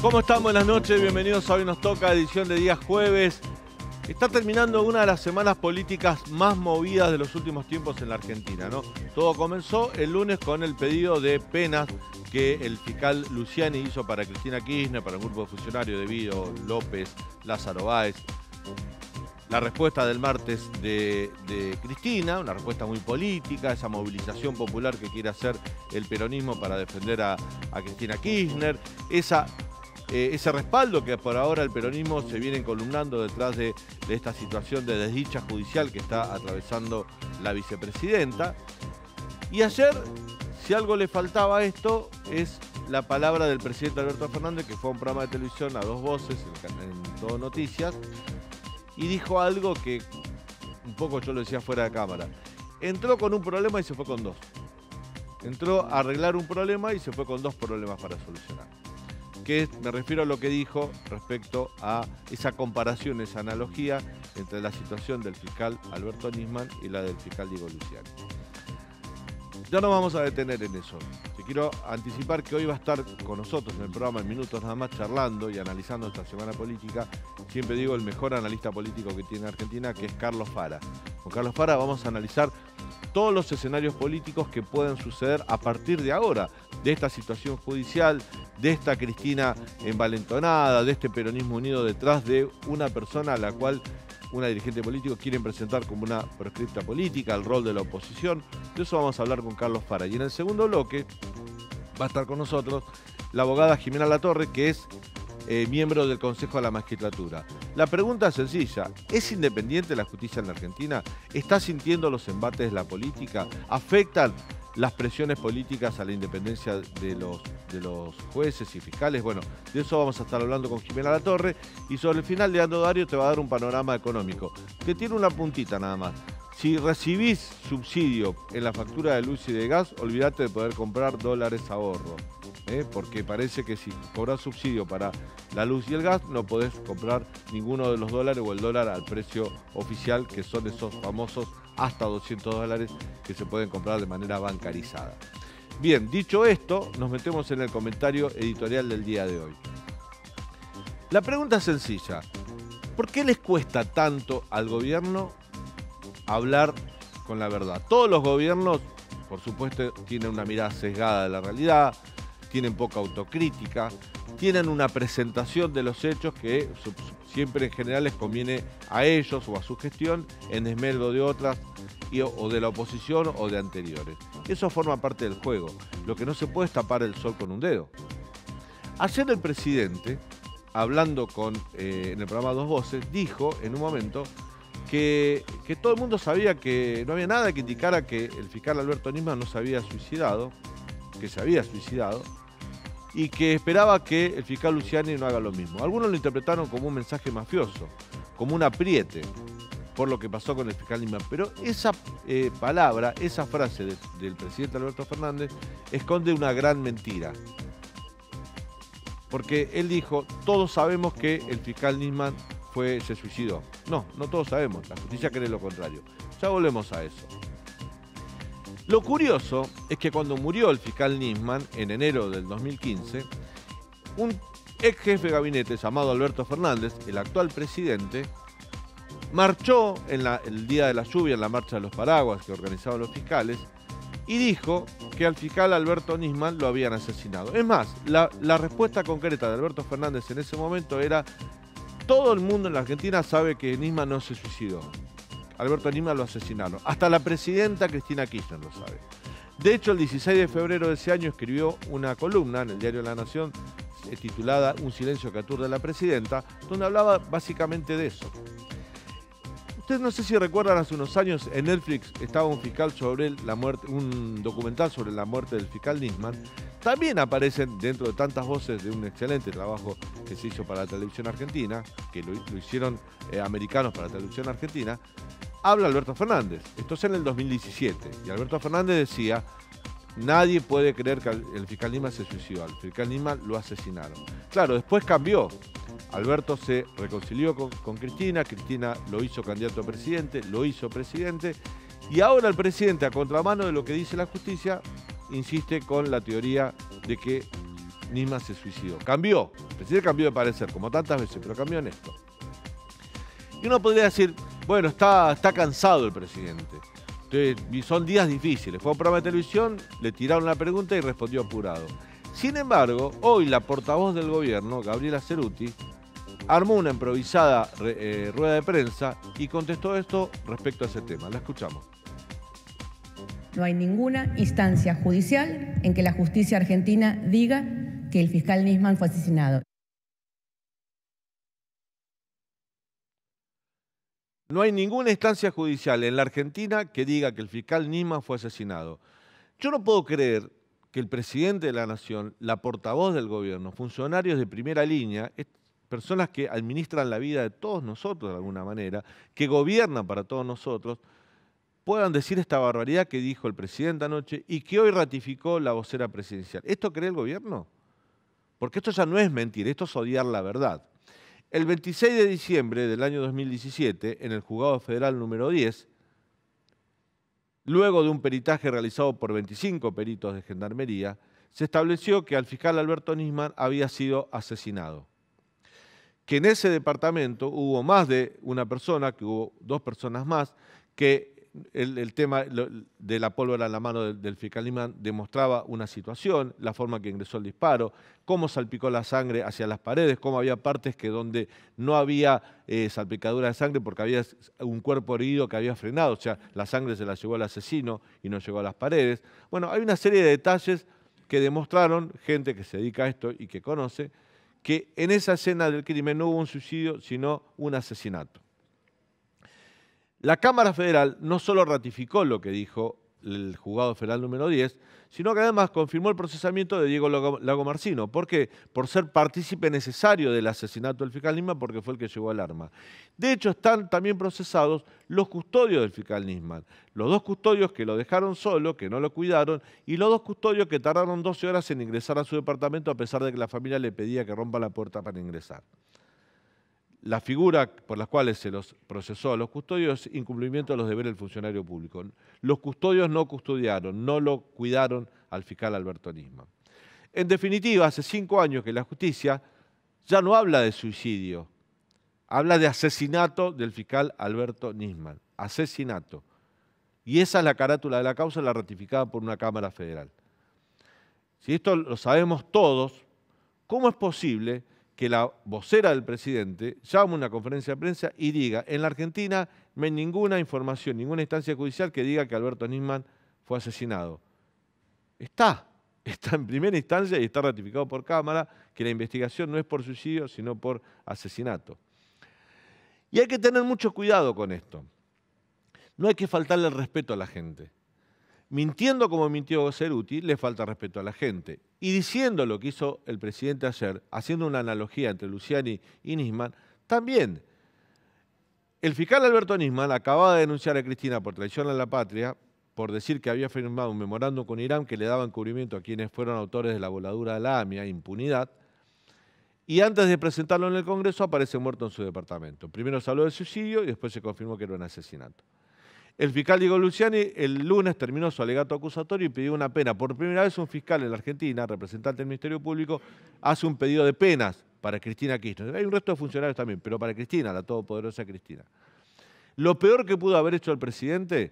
¿Cómo están? Buenas noches, bienvenidos a Hoy Nos Toca, edición de días jueves. Está terminando una de las semanas políticas más movidas de los últimos tiempos en la Argentina, ¿no? Todo comenzó el lunes con el pedido de penas que el fiscal Luciani hizo para Cristina Kirchner, para un grupo de funcionarios de Vido, López, Lázaro Báez. La respuesta del martes de Cristina, una respuesta muy política, esa movilización popular que quiere hacer el peronismo para defender a Cristina Kirchner, ese respaldo que por ahora el peronismo se viene columnando detrás de esta situación de desdicha judicial que está atravesando la vicepresidenta. Y ayer, si algo le faltaba a esto, es la palabra del presidente Alberto Fernández, que fue a un programa de televisión a dos voces, en Todo Noticias, y dijo algo que un poco yo lo decía fuera de cámara. Entró con un problema y se fue con dos. Entró a arreglar un problema y se fue con dos problemas para solucionar. Me refiero a lo que dijo respecto a esa comparación, esa analogía entre la situación del fiscal Alberto Nisman y la del fiscal Diego Luciani. Ya nos vamos a detener en eso. Te quiero anticipar que hoy va a estar con nosotros en el programa en minutos nada más charlando y analizando esta semana política. Siempre digo el mejor analista político que tiene Argentina, que es Carlos Fara. Con Carlos Fara vamos a analizar todos los escenarios políticos que pueden suceder a partir de ahora, de esta situación judicial, de esta Cristina envalentonada, de este peronismo unido detrás de una persona a la cual una dirigente política quieren presentar como una proscripta política, el rol de la oposición. De eso vamos a hablar con Carlos Fara. Y en el segundo bloque va a estar con nosotros la abogada Jimena Latorre, que es miembro del Consejo de la Magistratura. La pregunta es sencilla: ¿es independiente la justicia en la Argentina? ¿Está sintiendo los embates de la política? ¿Afectan las presiones políticas a la independencia de los jueces y fiscales? Bueno, de eso vamos a estar hablando con Jimena Latorre. Y sobre el final, Leandro Dario te va a dar un panorama económico, que tiene una puntita nada más. Si recibís subsidio en la factura de luz y de gas, olvídate de poder comprar dólares ahorro. Porque parece que si cobrás subsidio para la luz y el gas, no podés comprar ninguno de los dólares o el dólar al precio oficial, que son esos famosos hasta $200 que se pueden comprar de manera bancarizada. Bien, dicho esto, nos metemos en el comentario editorial del día de hoy. La pregunta es sencilla: ¿por qué les cuesta tanto al gobierno hablar con la verdad? Todos los gobiernos, por supuesto, tienen una mirada sesgada de la realidad, tienen poca autocrítica, tienen una presentación de los hechos que siempre en general les conviene a ellos o a su gestión en desmedro de otras o de la oposición o de anteriores. Eso forma parte del juego. Lo que no se puede es tapar el sol con un dedo. Ayer el presidente, hablando en el programa Dos Voces, dijo en un momento que todo el mundo sabía que no había nada que indicara que el fiscal Alberto Nisman no se había suicidado, que se había suicidado, y que esperaba que el fiscal Luciani no haga lo mismo. Algunos lo interpretaron como un mensaje mafioso, como un apriete por lo que pasó con el fiscal Nisman. Pero esa palabra, esa frase del presidente Alberto Fernández esconde una gran mentira. Porque él dijo: todos sabemos que el fiscal Nisman se suicidó. No todos sabemos. La justicia cree lo contrario. Ya volvemos a eso. Lo curioso es que cuando murió el fiscal Nisman en enero del 2015, un ex jefe de gabinete llamado Alberto Fernández, el actual presidente, marchó el día de la lluvia en la marcha de los paraguas que organizaban los fiscales y dijo que al fiscal Alberto Nisman lo habían asesinado. Es más, la respuesta concreta de Alberto Fernández en ese momento era: todo el mundo en la Argentina sabe que Nisman no se suicidó. Alberto Nisman lo asesinaron. Hasta la presidenta Cristina Kirchner lo sabe. De hecho, el 16 de febrero de ese año escribió una columna en el diario La Nación titulada Un silencio que aturde a la presidenta, donde hablaba básicamente de eso. Ustedes no sé si recuerdan, hace unos años en Netflix estaba un documental sobre la muerte del fiscal Nisman. También aparecen, dentro de tantas voces de un excelente trabajo que se hizo para la televisión argentina, que lo hicieron americanos para la televisión argentina, habla Alberto Fernández. Esto es en el 2017. Y Alberto Fernández decía: nadie puede creer que el fiscal Nisman se suicidó. Al fiscal Nisman lo asesinaron. Claro, después cambió. Alberto se reconcilió con Cristina. Cristina lo hizo candidato a presidente, lo hizo presidente. Y ahora el presidente, a contramano de lo que dice la justicia, insiste con la teoría de que Nisman se suicidó. Cambió, el presidente cambió de parecer, como tantas veces, pero cambió en esto. Y uno podría decir, bueno, está cansado el presidente. Entonces, son días difíciles. Fue a un programa de televisión, le tiraron la pregunta y respondió apurado. Sin embargo, hoy la portavoz del gobierno, Gabriela Cerruti, armó una improvisada rueda de prensa y contestó esto respecto a ese tema. La escuchamos. No hay ninguna instancia judicial en que la justicia argentina diga que el fiscal Nisman fue asesinado. No hay ninguna instancia judicial en la Argentina que diga que el fiscal Nisman fue asesinado. Yo no puedo creer que el presidente de la Nación, la portavoz del gobierno, funcionarios de primera línea, personas que administran la vida de todos nosotros de alguna manera, que gobiernan para todos nosotros, puedan decir esta barbaridad que dijo el presidente anoche y que hoy ratificó la vocera presidencial. ¿Esto cree el gobierno? Porque esto ya no es mentir, esto es odiar la verdad. El 26 de diciembre del año 2017, en el Juzgado Federal número 10, luego de un peritaje realizado por 25 peritos de Gendarmería, se estableció que al fiscal Alberto Nisman había sido asesinado. Que en ese departamento hubo más de una persona, que hubo 2 personas más, que el tema de la pólvora en la mano del fiscal Nisman demostraba una situación, la forma en que ingresó el disparo, cómo salpicó la sangre hacia las paredes, cómo había partes que donde no había salpicadura de sangre porque había un cuerpo herido que había frenado, o sea, la sangre se la llevó al asesino y no llegó a las paredes. Bueno, hay una serie de detalles que demostraron, gente que se dedica a esto y que conoce, que en esa escena del crimen no hubo un suicidio, sino un asesinato. La Cámara Federal no solo ratificó lo que dijo el Juzgado Federal número 10, sino que además confirmó el procesamiento de Diego Lagomarsino. ¿Por qué? Por ser partícipe necesario del asesinato del fiscal Nisman, porque fue el que llevó el arma. De hecho, están también procesados los custodios del fiscal Nisman. Los 2 custodios que lo dejaron solo, que no lo cuidaron, y los 2 custodios que tardaron 12 horas en ingresar a su departamento a pesar de que la familia le pedía que rompa la puerta para ingresar. La figura por las cuales se los procesó a los custodios es incumplimiento de los deberes del funcionario público. Los custodios no custodiaron, no lo cuidaron al fiscal Alberto Nisman. En definitiva, hace 5 años que la justicia ya no habla de suicidio, habla de asesinato del fiscal Alberto Nisman. Asesinato. Y esa es la carátula de la causa, la ratificada por una Cámara Federal. Si esto lo sabemos todos, ¿cómo es posible que la vocera del presidente llame a una conferencia de prensa y diga, en la Argentina no hay ninguna información, ninguna instancia judicial que diga que Alberto Nisman fue asesinado? Está en primera instancia y está ratificado por Cámara que la investigación no es por suicidio, sino por asesinato. Y hay que tener mucho cuidado con esto. No hay que faltarle el respeto a la gente. Mintiendo como mintió Cerruti, le falta respeto a la gente. Y diciendo lo que hizo el presidente ayer, haciendo una analogía entre Luciani y Nisman, también. El fiscal Alberto Nisman acababa de denunciar a Cristina por traición a la patria, por decir que había firmado un memorándum con Irán que le daba encubrimiento a quienes fueron autores de la voladura de la AMIA, impunidad, y antes de presentarlo en el Congreso aparece muerto en su departamento. Primero se habló del suicidio y después se confirmó que era un asesinato. El fiscal Diego Luciani el lunes terminó su alegato acusatorio y pidió una pena. Por primera vez un fiscal en la Argentina, representante del Ministerio Público, hace un pedido de penas para Cristina Kirchner. Hay un resto de funcionarios también, pero para Cristina, la todopoderosa Cristina. Lo peor que pudo haber hecho el presidente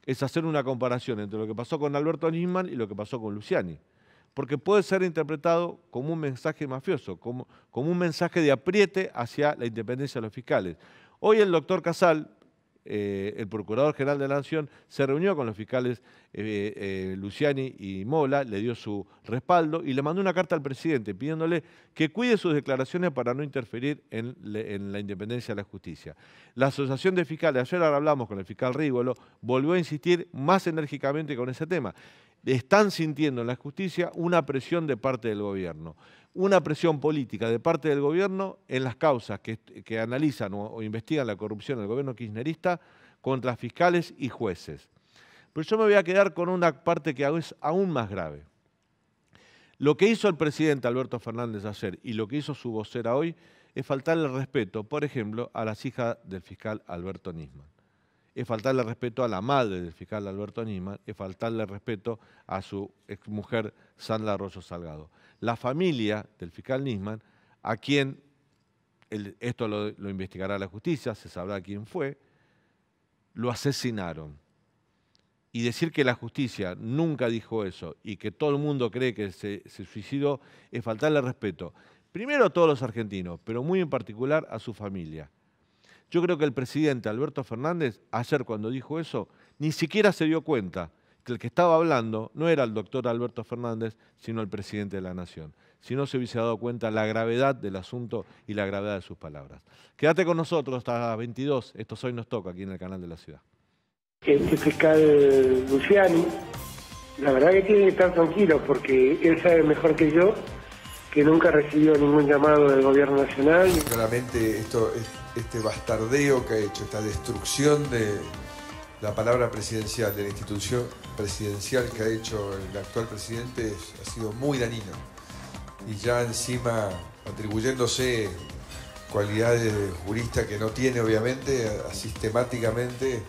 es hacer una comparación entre lo que pasó con Alberto Nisman y lo que pasó con Luciani. Porque puede ser interpretado como un mensaje mafioso, como un mensaje de apriete hacia la independencia de los fiscales. Hoy el doctor Casal, el Procurador General de la Nación, se reunió con los fiscales Luciani y Mola, le dio su respaldo y le mandó una carta al presidente pidiéndole que cuide sus declaraciones para no interferir en la independencia de la justicia. La Asociación de Fiscales, ayer hablamos con el fiscal Rívolo, volvió a insistir más enérgicamente con ese tema. Están sintiendo en la justicia una presión de parte del gobierno, una presión política de parte del gobierno en las causas que analizan o investigan la corrupción del gobierno kirchnerista contra fiscales y jueces. Pero yo me voy a quedar con una parte que es aún más grave. Lo que hizo el presidente Alberto Fernández ayer y lo que hizo su vocera hoy es faltarle el respeto, por ejemplo, a las hijas del fiscal Alberto Nisman. es faltarle respeto a la madre del fiscal Alberto Nisman, es faltarle respeto a su exmujer Sandra Arroyo Salgado. La familia del fiscal Nisman, a quien, esto lo investigará la justicia, se sabrá quién fue, lo asesinaron. Y decir que la justicia nunca dijo eso y que todo el mundo cree que se suicidó es faltarle respeto, primero a todos los argentinos, pero muy en particular a su familia. Yo creo que el presidente Alberto Fernández, ayer cuando dijo eso, ni siquiera se dio cuenta que el que estaba hablando no era el doctor Alberto Fernández, sino el presidente de la Nación. Si no se hubiese dado cuenta la gravedad del asunto y la gravedad de sus palabras. Quédate con nosotros hasta 22. Esto Hoy Nos Toca, aquí en el canal de la ciudad. Este fiscal Luciani, la verdad que tiene que estar tranquilo porque él sabe mejor que yo que nunca recibió ningún llamado del gobierno nacional. Claramente este bastardeo que ha hecho, esta destrucción de la palabra presidencial, de la institución presidencial que ha hecho el actual presidente ha sido muy dañino. Y ya encima atribuyéndose cualidades de jurista que no tiene, obviamente, ha sistemáticamente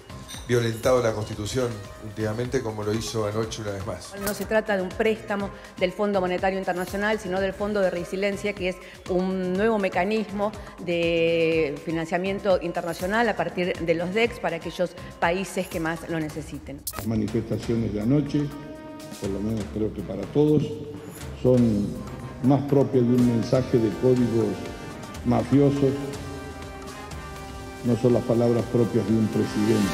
violentado la Constitución últimamente, como lo hizo anoche una vez más. No se trata de un préstamo del Fondo Monetario Internacional, sino del Fondo de Resiliencia, que es un nuevo mecanismo de financiamiento internacional a partir de los DECs para aquellos países que más lo necesiten. Las manifestaciones de anoche, por lo menos creo que para todos, son más propias de un mensaje de códigos mafiosos, no son las palabras propias de un presidente.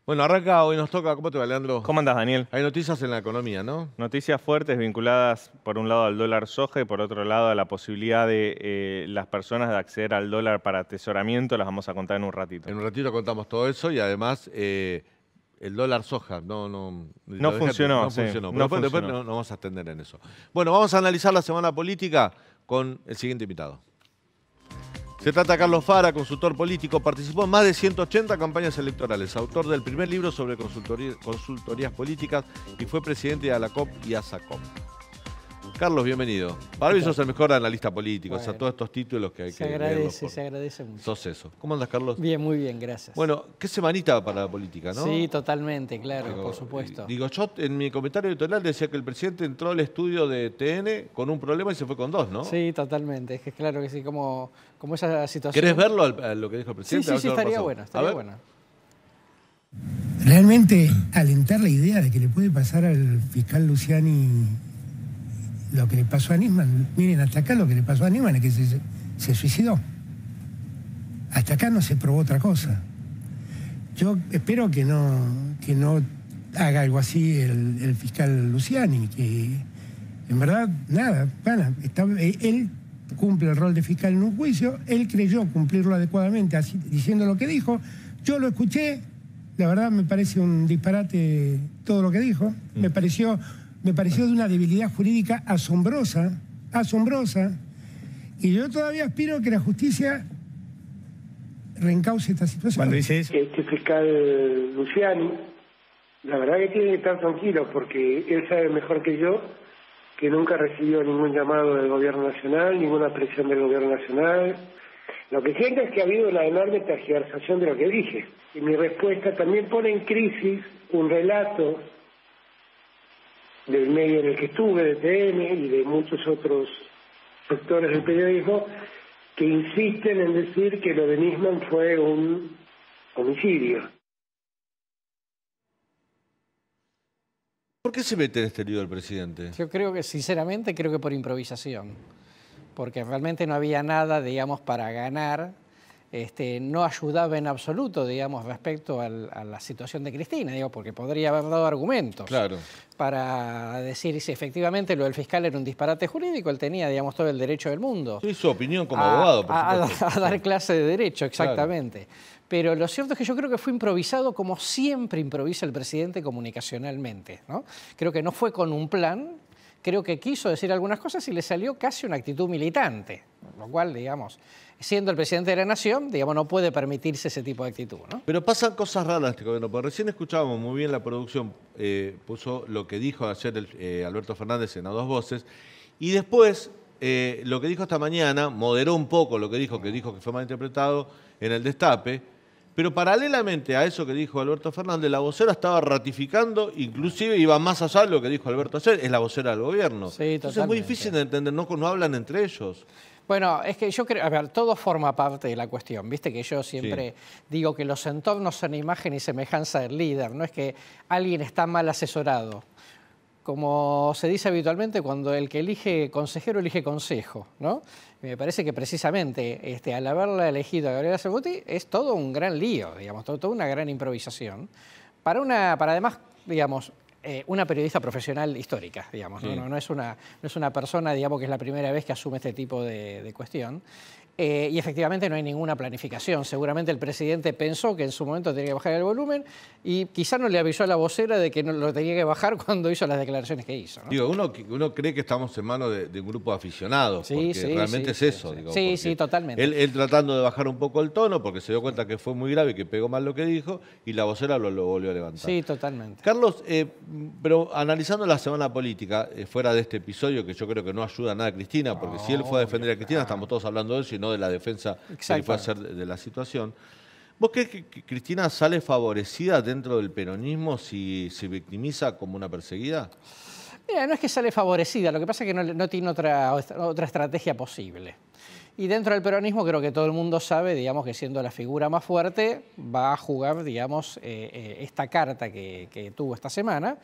Bueno, arranca Hoy Nos Toca. ¿Cómo te va, Leandro? ¿Cómo andás, Daniel? Hay noticias en la economía, ¿no? Noticias fuertes vinculadas, por un lado, al dólar soja y por otro lado, a la posibilidad de las personas de acceder al dólar para atesoramiento. Las vamos a contar en un ratito. En un ratito contamos todo eso y además el dólar soja no funcionó. Pero después nos vamos a extender en eso. Bueno, vamos a analizar la semana política con el siguiente invitado. Se trata de Carlos Fara, consultor político, participó en más de 180 campañas electorales, autor del primer libro sobre consultorías políticas y fue presidente de ALACOP y ASACOP. Carlos, bienvenido. Para mí sos el mejor analista político, bueno, o sea, todos estos títulos que hay que leerlos. Se agradece mucho. Sos eso. ¿Cómo andas, Carlos? Bien, muy bien, gracias. Bueno, qué semanita para la política, ¿no? Sí, totalmente, claro, por supuesto. Digo, yo en mi comentario editorial decía que el presidente entró al estudio de TN con un problema y se fue con dos, ¿no? Sí, totalmente. Es que claro que sí, como esa situación. ¿Querés verlo a lo que dijo el presidente? Sí, estaría bueno, estaría bueno. Realmente alentar la idea de que le puede pasar al fiscal Luciani lo que le pasó a Nisman. Miren, hasta acá lo que le pasó a Nisman es que se suicidó. Hasta acá no se probó otra cosa. Yo espero que no haga algo así el fiscal Luciani, que en verdad, nada, él cumple el rol de fiscal en un juicio, él creyó cumplirlo adecuadamente así, diciendo lo que dijo. Yo lo escuché, la verdad me parece un disparate todo lo que dijo, me pareció de una debilidad jurídica asombrosa, y yo todavía aspiro que la justicia reencauce esta situación. Cuando dice eso, este fiscal Luciani, la verdad que tiene que estar tranquilo porque él sabe mejor que yo que nunca recibió ningún llamado del gobierno nacional, ninguna presión del gobierno nacional. Lo que siento es que ha habido una enorme tergiversación de lo que dije. Y mi respuesta también pone en crisis un relato del medio en el que estuve, de TN y de muchos otros sectores del periodismo, que insisten en decir que lo de Nisman fue un homicidio. ¿Por qué se mete en este lío el presidente? Yo creo que, sinceramente, creo que por improvisación. Porque realmente no había nada, digamos, para ganar. No ayudaba en absoluto, digamos, respecto a la situación de Cristina, digo, porque podría haber dado argumentos para decir si efectivamente lo del fiscal era un disparate jurídico. Él tenía, digamos, todo el derecho del mundo. Sí, su opinión como abogado, por supuesto. A dar clase de derecho, exactamente. Claro. Pero lo cierto es que yo creo que fue improvisado como siempre improvisa el presidente comunicacionalmente, ¿no? Creo que no fue con un plan. Creo que quiso decir algunas cosas y le salió casi una actitud militante, lo cual, digamos, siendo el presidente de la nación, digamos, no puede permitirse ese tipo de actitud, ¿no? Pero pasan cosas raras este gobierno, porque recién escuchábamos muy bien la producción, puso lo que dijo ayer Alberto Fernández en A Dos Voces, y después lo que dijo esta mañana, moderó un poco lo que dijo que fue malinterpretado en el Destape, pero paralelamente a eso que dijo Alberto Fernández, la vocera estaba ratificando, inclusive iba más allá de lo que dijo Alberto ayer, es la vocera del gobierno. Sí, entonces es muy difícil de entender, no hablan entre ellos. Bueno, es que yo creo, a ver, todo forma parte de la cuestión, viste que yo siempre digo que los entornos son imagen y semejanza del líder, no es que alguien está mal asesorado. Como se dice habitualmente, cuando el que elige consejero elige consejo, ¿no? Y me parece que precisamente al haberla elegido a Gabriela Cerruti es todo un gran lío, digamos, toda una gran improvisación para además, digamos, una periodista profesional histórica, digamos, no es una persona, digamos, que es la primera vez que asume este tipo de cuestión. Y efectivamente no hay ninguna planificación. Seguramente el presidente pensó que en su momento tenía que bajar el volumen y quizá no le avisó a la vocera de que no lo tenía que bajar cuando hizo las declaraciones que hizo, ¿no? Digo, uno cree que estamos en manos de un grupo de aficionados, porque realmente es eso. Sí, totalmente. Él tratando de bajar un poco el tono porque se dio cuenta que fue muy grave y que pegó mal lo que dijo y la vocera lo volvió a levantar. Sí, totalmente. Carlos, pero analizando la semana política, fuera de este episodio que yo creo que no ayuda nada a Cristina, porque si él fue a defender a Cristina, estamos todos hablando de eso y no de la defensa que él fue a hacer de la situación. ¿Vos crees que Cristina sale favorecida dentro del peronismo si se victimiza como una perseguida? Mira, no es que sale favorecida, lo que pasa es que no tiene otra estrategia posible. Y dentro del peronismo creo que todo el mundo sabe, digamos, que siendo la figura más fuerte va a jugar, digamos, esta carta que tuvo esta semana.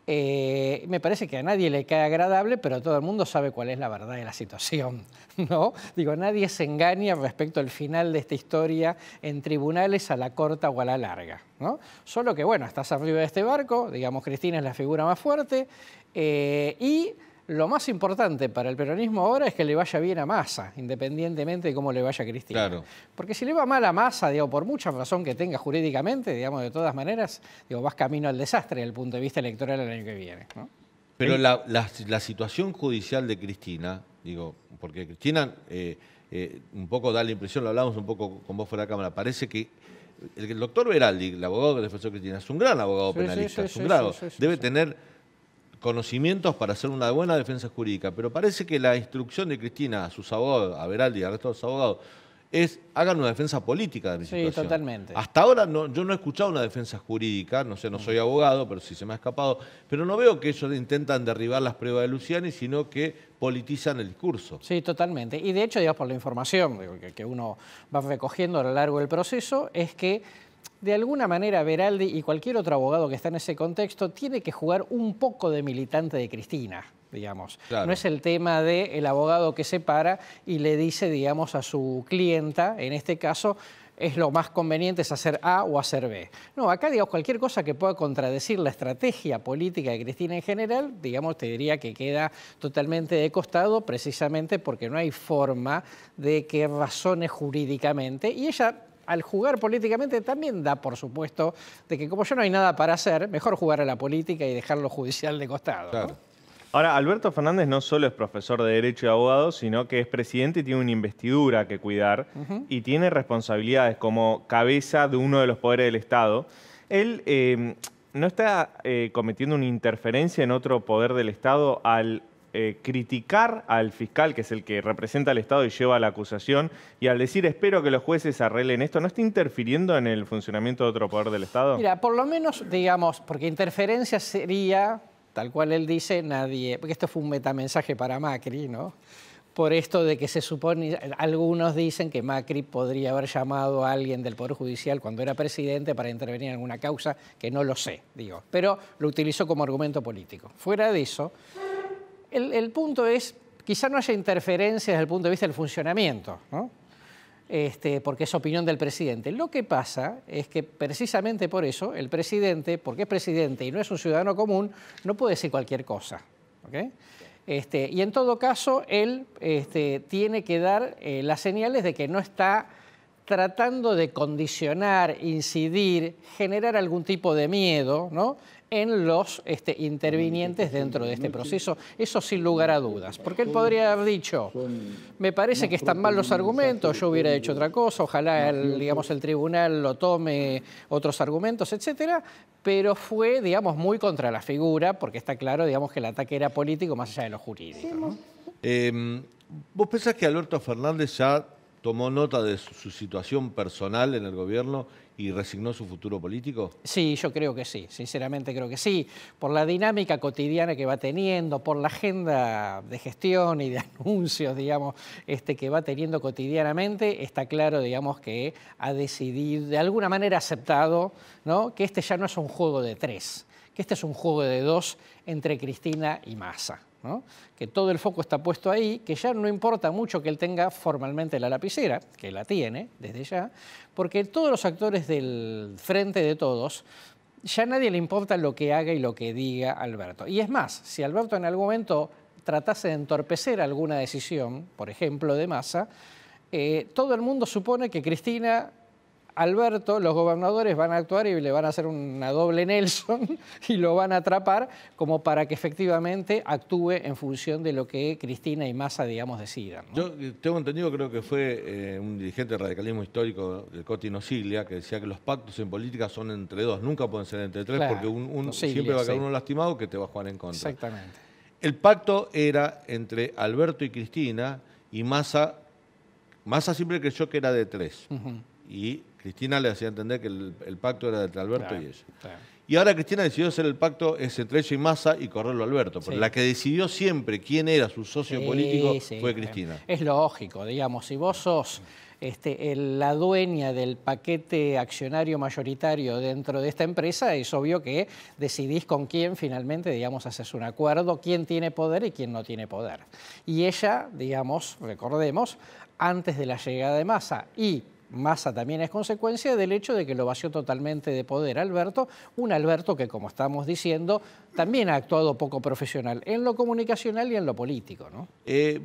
Me parece que a nadie le cae agradable, pero todo el mundo sabe cuál es la verdad de la situación, ¿no? Digo, nadie se engaña respecto al final de esta historia en tribunales a la corta o a la larga, ¿no? Solo que, bueno, estás arriba de este barco, digamos, Cristina es la figura más fuerte y lo más importante para el peronismo ahora es que le vaya bien a Massa, independientemente de cómo le vaya a Cristina. Claro. Porque si le va mal a Massa, digo, por mucha razón que tenga jurídicamente, digamos, de todas maneras, digo, vas camino al desastre desde el punto de vista electoral el año que viene, ¿no? Pero la situación judicial de Cristina, digo, porque Cristina un poco da la impresión, lo hablamos un poco con vos fuera de cámara, parece que el doctor Veraldi, el abogado que defensó a Cristina, es un gran abogado penalista, debe tener conocimientos para hacer una buena defensa jurídica, pero parece que la instrucción de Cristina a sus abogados, a Veraldi y al resto de los abogados, es hagan una defensa política de mi situación. Sí, totalmente. Hasta ahora yo no he escuchado una defensa jurídica, no sé, no soy abogado, pero sí se me ha escapado, pero no veo que ellos intentan derribar las pruebas de Luciani, sino que politizan el discurso. Sí, totalmente. Y de hecho, digamos, por la información que uno va recogiendo a lo largo del proceso, es que de alguna manera Veraldi y cualquier otro abogado que está en ese contexto tiene que jugar un poco de militante de Cristina, digamos. Claro. No es el tema del abogado que se para y le dice, digamos, a su clienta, en este caso, es lo más conveniente es hacer A o hacer B. No, acá, digamos, cualquier cosa que pueda contradecir la estrategia política de Cristina en general, digamos, te diría que queda totalmente de costado, precisamente porque no hay forma de que razone jurídicamente. Y ella, al jugar políticamente, también da por supuesto de que como ya no hay nada para hacer, mejor jugar a la política y dejar lo judicial de costado, claro, ¿no? Ahora, Alberto Fernández no solo es profesor de Derecho y abogado, sino que es presidente y tiene una investidura que cuidar y tiene responsabilidades como cabeza de uno de los poderes del Estado. Él no está cometiendo una interferencia en otro poder del Estado al criticar al fiscal, que es el que representa al Estado y lleva la acusación, y al decir espero que los jueces arreglen esto, ¿no está interfiriendo en el funcionamiento de otro poder del Estado? Mira, por lo menos, digamos, porque interferencia sería, tal cual él dice, nadie, porque esto fue un metamensaje para Macri, ¿no? Por esto de que se supone, algunos dicen que Macri podría haber llamado a alguien del Poder Judicial cuando era presidente para intervenir en alguna causa, que no lo sé, digo, pero lo utilizó como argumento político. Fuera de eso, el punto es, quizá no haya interferencia desde el punto de vista del funcionamiento, ¿no? Porque es opinión del presidente. Lo que pasa es que precisamente por eso el presidente, porque es presidente y no es un ciudadano común, no puede decir cualquier cosa, ¿okay? Y en todo caso, él tiene que dar las señales de que no está tratando de condicionar, incidir, generar algún tipo de miedo, ¿no?, en los intervinientes dentro de este proceso. Eso sin lugar a dudas. Porque él podría haber dicho, me parece que están mal los argumentos, yo hubiera hecho otra cosa, ojalá digamos, el tribunal lo tome otros argumentos, etcétera, pero fue, digamos, muy contra la figura, porque está claro, digamos, que el ataque era político más allá de lo jurídico, ¿no? ¿Vos pensás que Alberto Fernández ya tomó nota de su situación personal en el gobierno y resignó su futuro político? Sí, yo creo que sí, sinceramente creo que sí. Por la dinámica cotidiana que va teniendo, por la agenda de gestión y de anuncios, digamos, que va teniendo cotidianamente, está claro, digamos, que ha decidido, de alguna manera aceptado, ¿no?, que este ya no es un juego de 3, que este es un juego de 2 entre Cristina y Massa, ¿no? Que todo el foco está puesto ahí, que ya no importa mucho que él tenga formalmente la lapicera, que la tiene desde ya, porque todos los actores del Frente de Todos, ya a nadie le importa lo que haga y lo que diga Alberto. Y es más, si Alberto en algún momento tratase de entorpecer alguna decisión, por ejemplo de Massa, todo el mundo supone que Cristina, Alberto, los gobernadores van a actuar y le van a hacer una doble Nelson y lo van a atrapar como para que efectivamente actúe en función de lo que Cristina y Massa, digamos, decidan, ¿no? Yo tengo entendido, creo que fue un dirigente del radicalismo histórico del Coti Nosiglia, que decía que los pactos en política son entre 2, nunca pueden ser entre 3, claro, porque Nosiglia, siempre va a quedar sí, uno lastimado que te va a jugar en contra. Exactamente. El pacto era entre Alberto y Cristina, y Massa siempre creyó que era de 3. Y Cristina le hacía entender que el pacto era entre Alberto y ella. Claro. Y ahora Cristina decidió hacer el pacto es entre ella y Massa y correrlo a Alberto. Pero la que decidió siempre quién era su socio político fue Cristina. Es lógico, digamos, si vos sos la dueña del paquete accionario mayoritario dentro de esta empresa, es obvio que decidís con quién finalmente, digamos, haces un acuerdo, quién tiene poder y quién no tiene poder. Y ella, digamos, recordemos, antes de la llegada de Massa y Massa también es consecuencia del hecho de que lo vació totalmente de poder Alberto, un Alberto que, como estamos diciendo, también ha actuado poco profesional en lo comunicacional y en lo político, ¿no?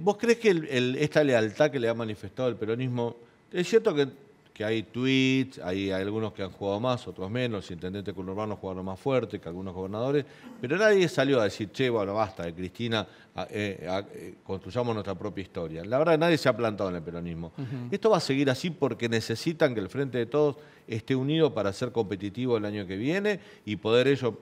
¿Vos crees que esta lealtad que le ha manifestado el peronismo, es cierto que hay tweets, hay algunos que han jugado más, otros menos, el intendente conurbano jugaron más fuerte que algunos gobernadores, pero nadie salió a decir, che, bueno, basta de Cristina, construyamos nuestra propia historia. La verdad, nadie se ha plantado en el peronismo. Esto va a seguir así porque necesitan que el Frente de Todos esté unido para ser competitivo el año que viene y poder ellos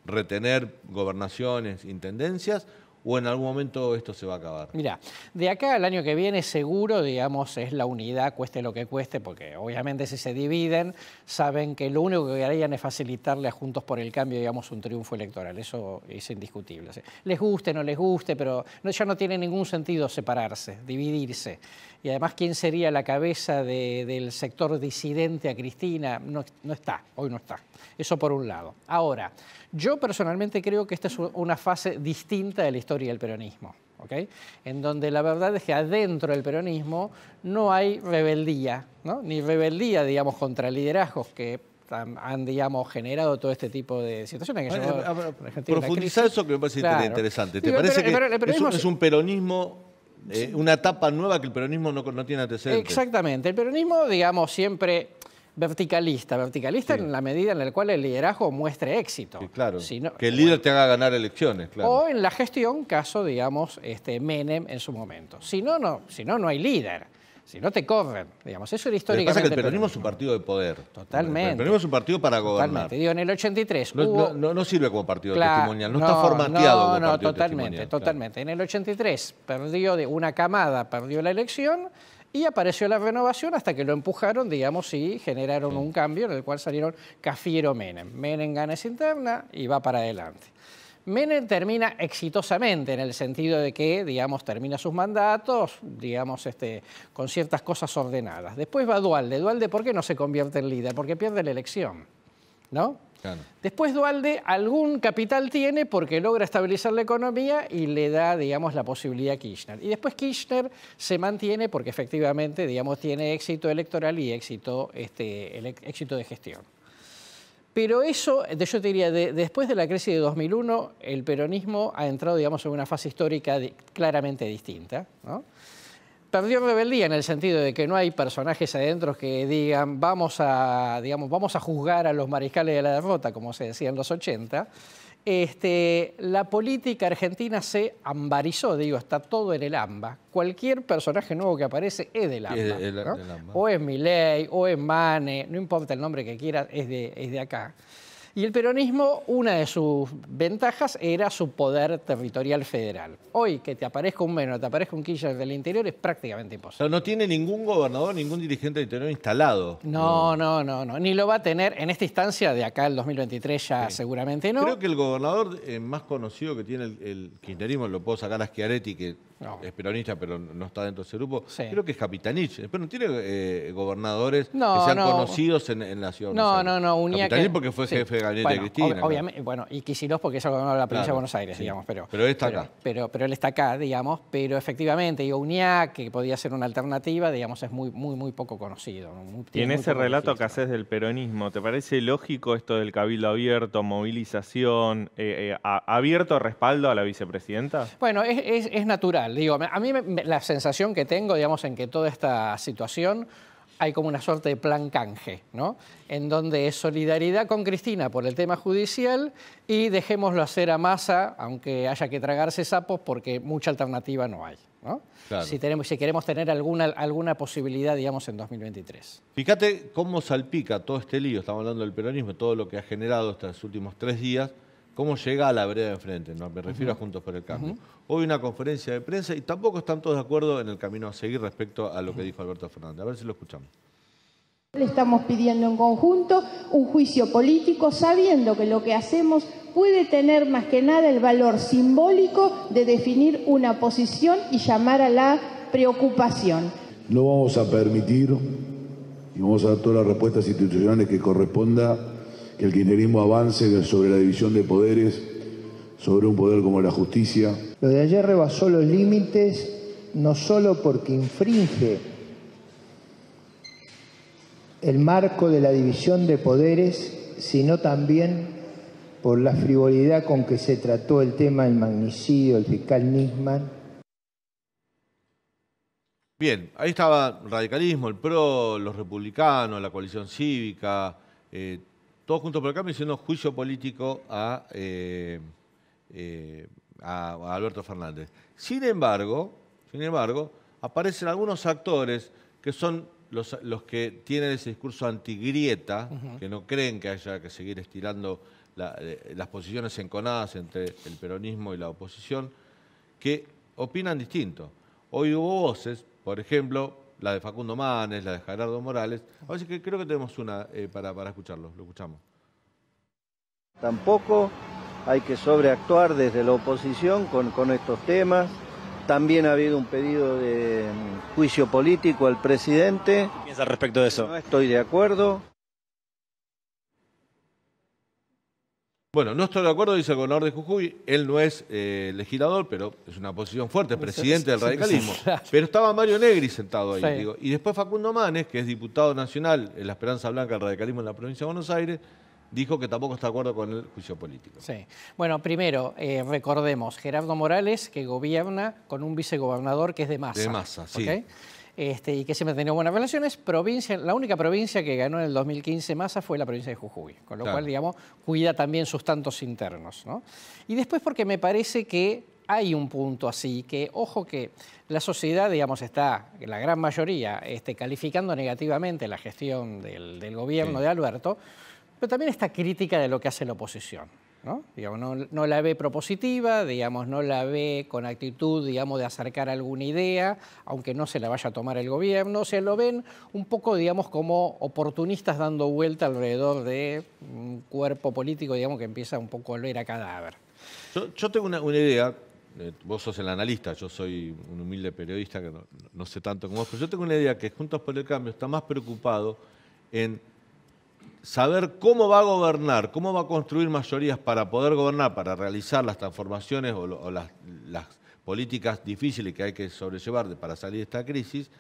retener gobernaciones, intendencias, ¿o en algún momento esto se va a acabar? Mira, de acá al año que viene seguro, digamos, es la unidad, cueste lo que cueste, porque obviamente si se dividen, saben que lo único que harían es facilitarle a Juntos por el Cambio, digamos, un triunfo electoral. Eso es indiscutible. Les guste, no les guste, pero ya no tiene ningún sentido separarse, dividirse. Y además, ¿quién sería la cabeza del sector disidente a Cristina? No está, hoy no está. Eso por un lado. Ahora, yo personalmente creo que esta es una fase distinta de la historia del peronismo, ¿okay? En donde la verdad es que adentro del peronismo no hay rebeldía, ¿no? Ni rebeldía, digamos, contra liderazgos que han, digamos, generado todo este tipo de situaciones. Profundizar eso que me parece interesante. ¿Te parece que es un peronismo, una etapa nueva que el peronismo no tiene antecedentes? Exactamente. El peronismo, digamos, siempre verticalista en la medida en la cual el liderazgo muestre éxito. Sí, claro, que el líder te haga ganar elecciones, claro. O en la gestión, caso, digamos, Menem en su momento. Si no, no hay líder. Si no te corren, digamos, eso era históricamente. Lo que pasa es que el peronismo es un partido de poder. Totalmente. El peronismo es un partido para gobernar. Totalmente. Digo, en el 83 no sirve como partido testimonial, no está formateado como partido testimonial. Totalmente. En el 83 perdió una camada, perdió la elección y apareció la renovación hasta que lo empujaron, digamos, y generaron un cambio en el cual salieron Cafiero Menem. Menem gana esa interna y va para adelante. Menem termina exitosamente en el sentido de que, digamos, termina sus mandatos, digamos, con ciertas cosas ordenadas. Después va Duhalde. Duhalde, ¿por qué no se convierte en líder? Porque pierde la elección, ¿no? Claro. Después Duhalde algún capital tiene porque logra estabilizar la economía y le da, digamos, la posibilidad a Kirchner. Y después Kirchner se mantiene porque efectivamente, digamos, tiene éxito electoral y éxito de gestión. Pero eso, yo te diría, después de la crisis de 2001, el peronismo ha entrado, digamos, en una fase histórica claramente distinta, ¿no? Perdió rebeldía en el sentido de que no hay personajes adentro que digan vamos a juzgar a los mariscales de la derrota, como se decía en los 80. La política argentina se ambarizó, digo, está todo en el AMBA. Cualquier personaje nuevo que aparece es del AMBA, ¿no? O es Milei, o es Mane, no importa el nombre que quiera, es de acá. Y el peronismo, una de sus ventajas era su poder territorial federal. Hoy, que te aparezca un Meno, te aparezca un Kirchner del interior, es prácticamente imposible. Pero no tiene ningún gobernador, ningún dirigente del interior instalado. No. Ni lo va a tener en esta instancia de acá al 2023 ya seguramente no. Creo que el gobernador más conocido que tiene el kirchnerismo, lo puedo sacar a Schiaretti, que es peronista pero no está dentro de ese grupo, creo que es Capitanich. Después no tiene gobernadores que sean conocidos en la ciudad de Buenos Aires. No. Capitanich porque fue jefe de gabinete de Cristina. Obviamente, y Kicillof porque es el gobernador de la provincia de Buenos Aires, digamos. Pero él está acá. Pero él está acá, digamos. Pero efectivamente, Uñac, que podía ser una alternativa, digamos, es muy poco conocido. Y en ese relato que haces del peronismo, ¿te parece lógico esto del cabildo abierto, movilización, abierto respaldo a la vicepresidenta? Bueno, es natural. Digo, a mí la sensación que tengo, digamos, en que toda esta situación hay como una suerte de plan canje, ¿no? En donde es solidaridad con Cristina por el tema judicial y dejémoslo hacer a Massa, aunque haya que tragarse sapos, porque mucha alternativa no hay, ¿no? Claro. Si queremos tener alguna posibilidad, digamos, en 2023. Fíjate cómo salpica todo este lío, estamos hablando del peronismo, todo lo que ha generado estos últimos 3 días, cómo llega a la vereda de enfrente, ¿no? Me refiero a Juntos por el Cambio. Hoy una conferencia de prensa y tampoco están todos de acuerdo en el camino a seguir respecto a lo que dijo Alberto Fernández. A ver si lo escuchamos. Le estamos pidiendo en conjunto un juicio político, sabiendo que lo que hacemos puede tener más que nada el valor simbólico de definir una posición y llamar a la preocupación. No vamos a permitir y vamos a dar todas las respuestas institucionales que corresponda que el kirchnerismo avance sobre la división de poderes, sobre un poder como la justicia. Lo de ayer rebasó los límites no solo porque infringe el marco de la división de poderes, sino también por la frivolidad con que se trató el tema del magnicidio del fiscal Nisman. Bien, ahí estaba el radicalismo, el PRO, los republicanos, la coalición cívica, todos juntos por el cambio diciendo juicio político a Alberto Fernández. Sin embargo, aparecen algunos actores que son los que tienen ese discurso antigrieta, que no creen que haya que seguir estirando las posiciones enconadas entre el peronismo y la oposición, que opinan distinto. Hoy hubo voces, por ejemplo, la de Facundo Manes, la de Gerardo Morales. Así que creo que tenemos una para escucharlo. Lo escuchamos. Tampoco hay que sobreactuar desde la oposición con estos temas. También ha habido un pedido de juicio político al presidente. ¿Qué piensa al respecto de eso? No estoy de acuerdo. Bueno, no estoy de acuerdo, dice el gobernador de Jujuy. Él no es legislador, pero es una posición fuerte, es presidente del radicalismo. Pero estaba Mario Negri sentado ahí. Digo. Y después Facundo Manes, que es diputado nacional en la Esperanza Blanca del radicalismo en la provincia de Buenos Aires, dijo que tampoco está de acuerdo con el juicio político. Sí. Bueno, primero, recordemos, Gerardo Morales, que gobierna con un vicegobernador que es de Massa. De Massa, sí. ¿Okay? Y que siempre ha tenido buenas relaciones. La única provincia que ganó en el 2015 Massa fue la provincia de Jujuy, con lo cual, digamos, cuida también sus tantos internos, ¿no? Y después porque me parece que hay un punto así, que ojo que la sociedad, digamos, está, la gran mayoría, calificando negativamente la gestión del gobierno de Alberto, pero también está crítica de lo que hace la oposición, ¿no? Digamos, no la ve propositiva, digamos, no la ve con actitud, digamos, de acercar alguna idea, aunque no se la vaya a tomar el gobierno. O sea, lo ven un poco, digamos, como oportunistas dando vuelta alrededor de un cuerpo político, digamos, que empieza un poco a oler a cadáver. Yo tengo una idea, vos sos el analista, yo soy un humilde periodista que no sé tanto como vos, pero yo tengo una idea que Juntos por el Cambio está más preocupado en saber cómo va a gobernar, cómo va a construir mayorías para poder gobernar, para realizar las transformaciones o las políticas difíciles que hay que sobrellevar para salir de esta crisis,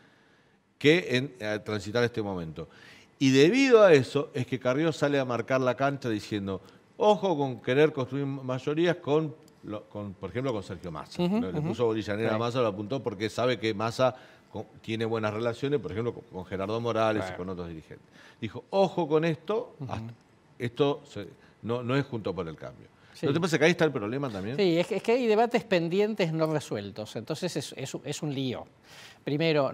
que en transitar este momento. Y debido a eso es que Carrió sale a marcar la cancha diciendo, ojo con querer construir mayorías por ejemplo, con Sergio Massa. Le puso bolillanera a Massa, lo apuntó porque sabe que Massa tiene buenas relaciones, por ejemplo, con Gerardo Morales y con otros dirigentes. Dijo, ojo con esto, esto no es Juntos por el Cambio. Sí. ¿No te parece que ahí está el problema también? Sí, es que hay debates pendientes no resueltos, entonces es un lío. Primero,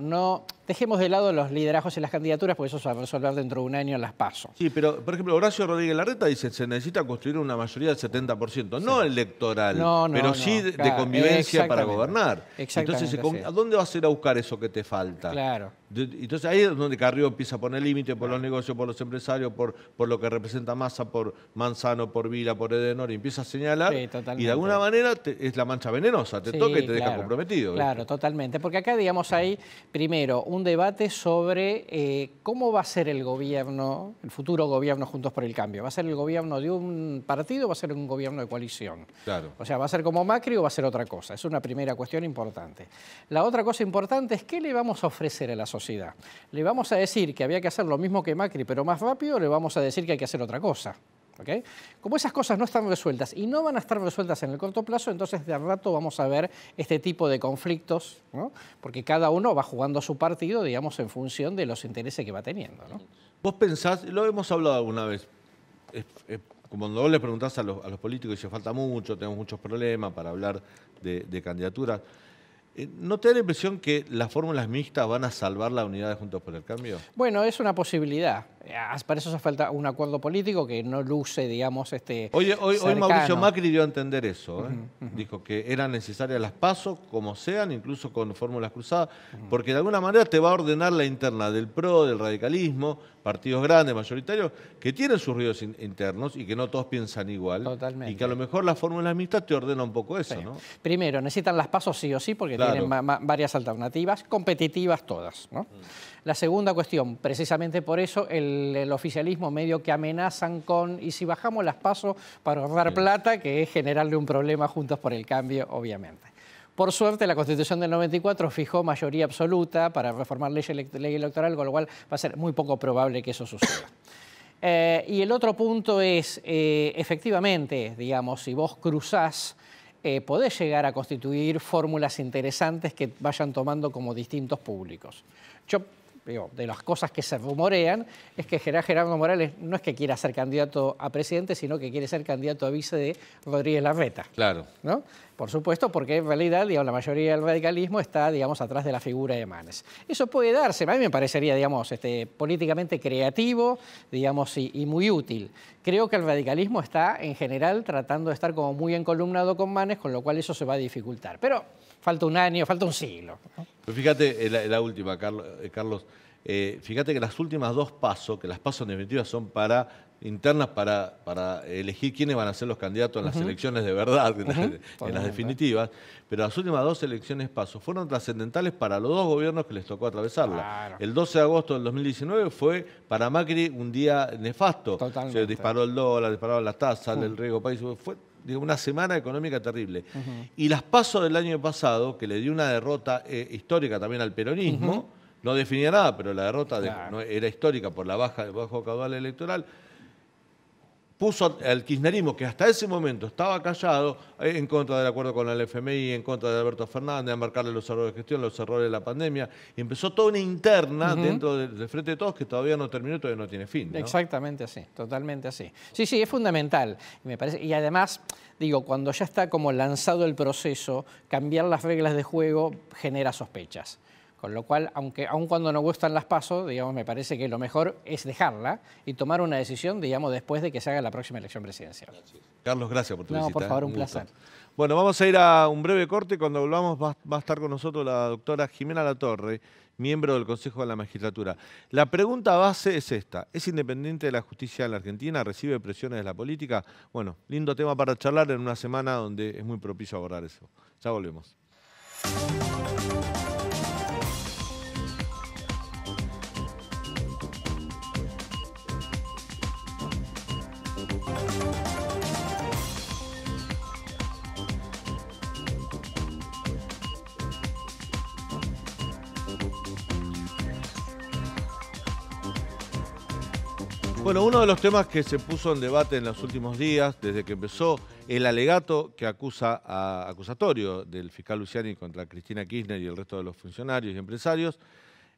dejemos de lado los liderazgos y las candidaturas, porque eso se va a resolver dentro de un año en las PASO. Sí, pero, por ejemplo, Horacio Rodríguez Larreta dice que se necesita construir una mayoría del 70%, no electoral, pero sí de convivencia para gobernar. Entonces, ¿a dónde vas a ir a buscar eso que te falta? Claro. Entonces, ahí es donde Carrió empieza a poner límite por los negocios, por los empresarios, por lo que representa Massa, por Manzano, por Vila, por Edenor, y empieza a señalar, y de alguna manera es la mancha venenosa, te toca y te deja comprometido. Claro, totalmente, porque acá, digamos, hay primero un debate sobre cómo va a ser el gobierno, el futuro gobierno Juntos por el Cambio. ¿Va a ser el gobierno de un partido o va a ser un gobierno de coalición? Claro. O sea, ¿va a ser como Macri o va a ser otra cosa? Es una primera cuestión importante. La otra cosa importante es ¿qué le vamos a ofrecer a la sociedad? ¿Le vamos a decir que había que hacer lo mismo que Macri pero más rápido o le vamos a decir que hay que hacer otra cosa? ¿Okay? Como esas cosas no están resueltas y no van a estar resueltas en el corto plazo, entonces de al rato vamos a ver este tipo de conflictos, ¿no? Porque cada uno va jugando su partido, digamos, en función de los intereses que va teniendo, ¿no? Vos pensás, lo hemos hablado alguna vez, como cuando vos le preguntás a los políticos y dice falta mucho, tenemos muchos problemas para hablar de candidaturas, ¿no te da la impresión que las fórmulas mixtas van a salvar la unidad de Juntos por el Cambio? Bueno, es una posibilidad. Para eso hace falta un acuerdo político que no luce, digamos, Hoy Mauricio Macri dio a entender eso. Dijo que eran necesarias las PASO, como sean, incluso con fórmulas cruzadas, porque de alguna manera te va a ordenar la interna del PRO, del radicalismo, partidos grandes, mayoritarios, que tienen sus ruidos internos y que no todos piensan igual. Totalmente. Y que a lo mejor las fórmulas mixtas te ordenan un poco eso, ¿no? Primero, necesitan las PASO sí o sí, porque tienen varias alternativas, competitivas todas, ¿no? La segunda cuestión, precisamente por eso el oficialismo medio que amenazan con, y si bajamos las PASO para ahorrar plata, que es generarle un problema a Juntos por el Cambio, obviamente. Por suerte, la Constitución del 94 fijó mayoría absoluta para reformar ley electoral, con lo cual va a ser muy poco probable que eso suceda. Y el otro punto es, efectivamente, digamos, si vos cruzás, podés llegar a constituir fórmulas interesantes que vayan tomando como distintos públicos. Yo digo, de las cosas que se rumorean es que Gerardo Morales no es que quiera ser candidato a presidente, sino que quiere ser candidato a vice de Rodríguez Larreta. Claro. ¿No? Por supuesto, porque en realidad, digamos, la mayoría del radicalismo está, digamos, atrás de la figura de Manes. Eso puede darse, a mí me parecería, digamos, políticamente creativo, digamos, y muy útil. Creo que el radicalismo está, en general, tratando de estar como muy encolumnado con Manes, con lo cual eso se va a dificultar. Pero falta un año, falta un siglo, ¿no? Pero fíjate, la última, Carlos, fíjate que las últimas dos PASO, que las PASO en definitiva son internas para elegir quiénes van a ser los candidatos en las elecciones de verdad, en las definitivas, pero las últimas dos elecciones PASO fueron trascendentales para los dos gobiernos que les tocó atravesarla. Claro. El 12 de agosto del 2019 fue para Macri un día nefasto. Totalmente. Se disparó el dólar, dispararon las tasas, el riesgo país, fue una semana económica terrible. Y las PASO del año pasado, que le dio una derrota histórica también al peronismo, no definía nada, pero la derrota era histórica por la bajo caudal electoral, puso al kirchnerismo, que hasta ese momento estaba callado, en contra del acuerdo con el FMI, en contra de Alberto Fernández, a marcarle los errores de gestión, los errores de la pandemia, y empezó toda una interna dentro del Frente de Todos que todavía no terminó y todavía no tiene fin, ¿no? Exactamente así, totalmente así. Sí, es fundamental, me parece, y además, digo, cuando ya está como lanzado el proceso, cambiar las reglas de juego genera sospechas. Con lo cual, aun cuando no gustan las PASO, digamos, me parece que lo mejor es dejarla y tomar una decisión, digamos, después de que se haga la próxima elección presidencial. Carlos, gracias por tu visita. No, por favor, un placer. Bueno, vamos a ir a un breve corte. Cuando volvamos va a estar con nosotros la doctora Jimena Latorre, miembro del Consejo de la Magistratura. La pregunta base es esta: ¿es independiente de la justicia en la Argentina? ¿Recibe presiones de la política? Bueno, lindo tema para charlar en una semana donde es muy propicio abordar eso. Ya volvemos. Bueno, uno de los temas que se puso en debate en los últimos días, desde que empezó el alegato acusatorio del fiscal Luciani contra Cristina Kirchner y el resto de los funcionarios y empresarios,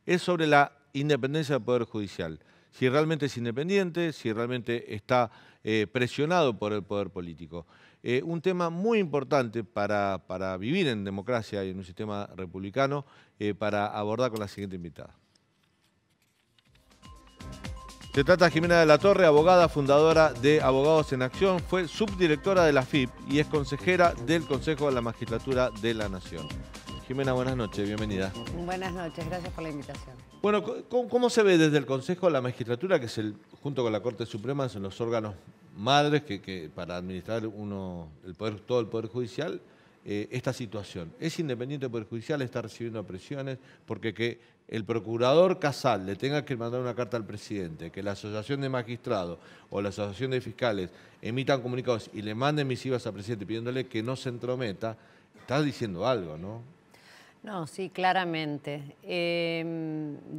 es sobre la independencia del Poder Judicial. si realmente es independiente, si realmente está presionado por el poder político. Un tema muy importante para vivir en democracia y en un sistema republicano, para abordar con la siguiente invitada. Se trata de Jimena de la Torre, abogada, fundadora de Abogados en Acción, fue subdirectora de la AFIP y es consejera del Consejo de la Magistratura de la Nación. Jimena, buenas noches, bienvenida. Buenas noches, gracias por la invitación. Bueno, ¿cómo se ve desde el Consejo de la Magistratura, que es junto con la Corte Suprema, son los órganos madres que para administrar todo el Poder Judicial, esta situación? ¿Es independiente el Poder Judicial? ¿Está recibiendo presiones? Porque que el procurador Casal le tenga que mandar una carta al presidente, que la Asociación de Magistrados o la Asociación de Fiscales emitan comunicados y le manden misivas al presidente pidiéndole que no se entrometa, está diciendo algo, ¿no? No, sí, claramente.